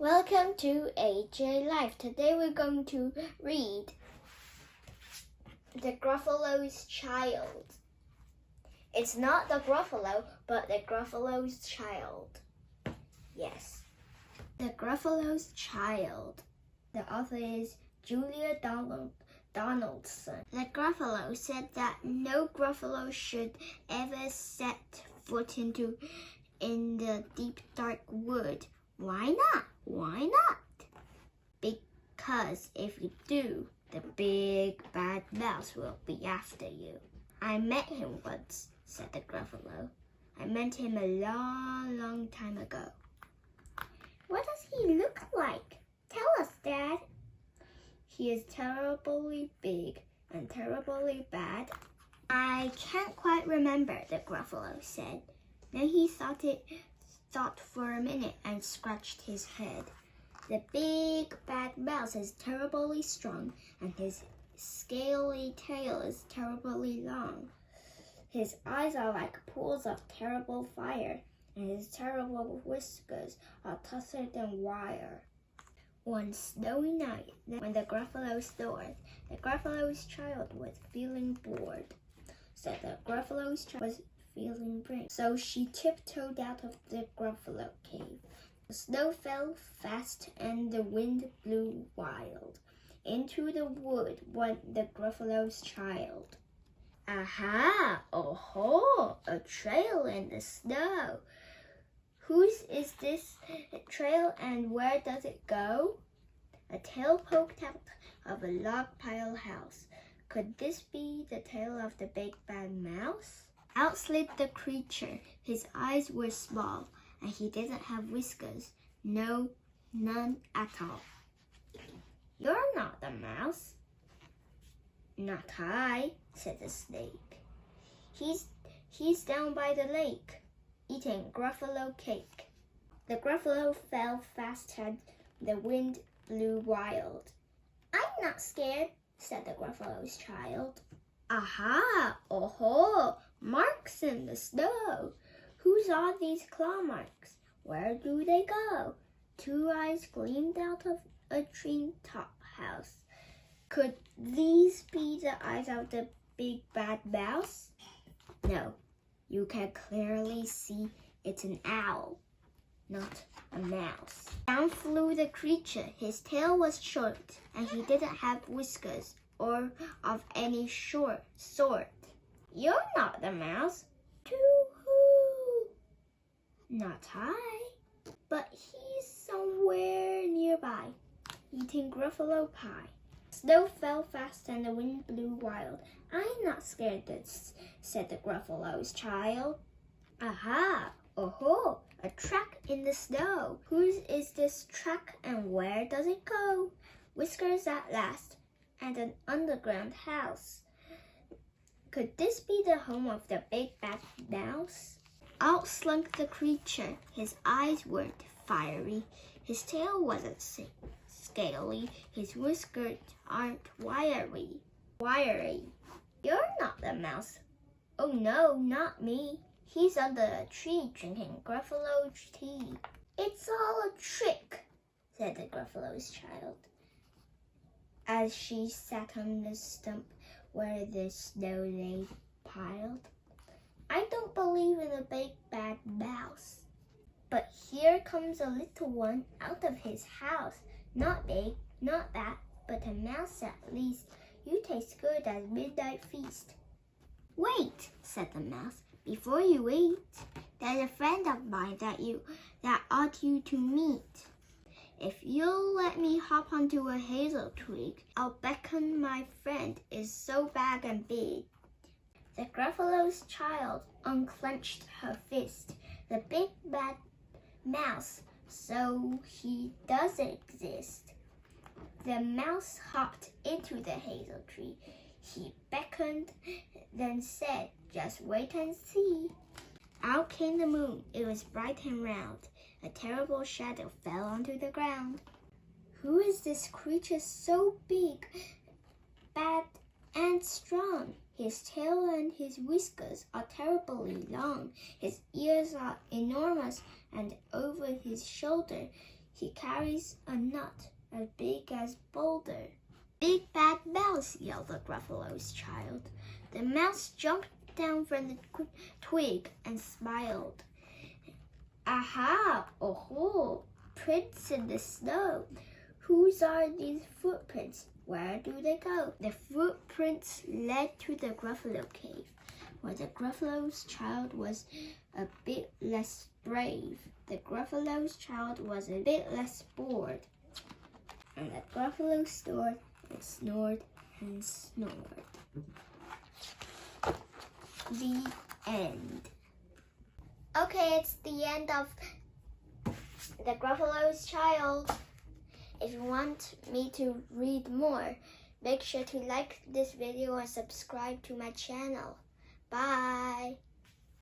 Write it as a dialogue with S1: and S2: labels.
S1: Welcome to AJ Life. Today we're going to read The Gruffalo's Child. It's not the Gruffalo, but the Gruffalo's Child. Yes, The Gruffalo's Child. The author is Julia Donaldson. The Gruffalo said that no Gruffalo should ever set foot in the deep dark wood. Why not? Why not? Because if you do, the big bad mouse will be after you. I met him once, said the Gruffalo. I met him a long time ago. What does he look like? Tell us, Dad. He is terribly big and terribly bad. I can't quite remember, the Gruffalo said. Then he thought for a minute and scratched his head. The big bad mouse is terribly strong, and his scaly tail is terribly long. His eyes are like pools of terrible fire, and his terrible whiskers are tougher than wire. One snowy night, when the Gruffalo snored, the Gruffalo's child was feeling bored. So the Gruffalo's child was feeling brave. So she tiptoed out of the Gruffalo cave. The snow fell fast and the wind blew wild. Into the wood went the Gruffalo's child. Aha! Oh-ho! A trail in the snow. Whose is this trail and where does it go? A tail poked out of a log pile house. Could this be the tail of the big bad mouse? Out slid the creature. His eyes were small, and he didn't have whiskers. No, none at all. You're not the mouse. Not I, said the snake. He's down by the lake, eating Gruffalo cake. The Gruffalo fell fast and the wind blew wild. I'm not scared, said the Gruffalo's child. Aha! Oh-ho! Marks in the snow. Whose are these claw marks? Where do they go? Two eyes gleamed out of a treetop house. Could these be the eyes of the big bad mouse? No, you can clearly see it's an owl, not a mouse. Down flew the creature. His tail was short, and he didn't have whiskers or of any sort. You're not the mouse. Too-hoo! Not I. But he's somewhere nearby, eating Gruffalo pie. Snow fell fast and the wind blew wild. I'm not scared, said the Gruffalo's child. Aha! Oh-ho! A track in the snow. Whose is this track and where does it go? Whiskers at last, and an underground house. Could this be the home of the big bad mouse? Out slunk the creature. His eyes weren't fiery. His tail wasn't scaly. His whiskers aren't wiry. You're not the mouse. Oh no, not me. He's under a tree drinking Gruffalo tea. It's all a trick, said the Gruffalo's child, as she sat on the stump where the snow lay piled. I don't believe in a big bad mouse. But here comes a little one out of his house. Not big, not bad, but a mouse at least. You taste good at midnight feast. Wait, said the mouse, before you eat. There's a friend of mine that ought you to meet. If you'll let me hop onto a hazel twig, I'll beckon my friend is so big and big. The Gruffalo's child unclenched her fist. The big bad mouse, so he does exist. The mouse hopped into the hazel tree. He beckoned, then said, just wait and see. Out came the moon. It was bright and round. A terrible shadow fell onto the ground. Who is this creature so big, bad, and strong? His tail and his whiskers are terribly long. His ears are enormous, and over his shoulder He carries a nut as big as boulder. Big bad mouse, yelled the Gruffalo's child. The mouse jumped down from the twig and smiled. Aha! Oh-ho! Prints in the snow. Whose are these footprints? Where do they go? The footprints led to the Gruffalo cave, where the Gruffalo's child was a bit less brave. The Gruffalo's child was a bit less bored. And the Gruffalo snored and snored and snored. The end. Okay, it's the end of the Gruffalo's child. If you want me to read more, make sure to like this video and subscribe to my channel. Bye!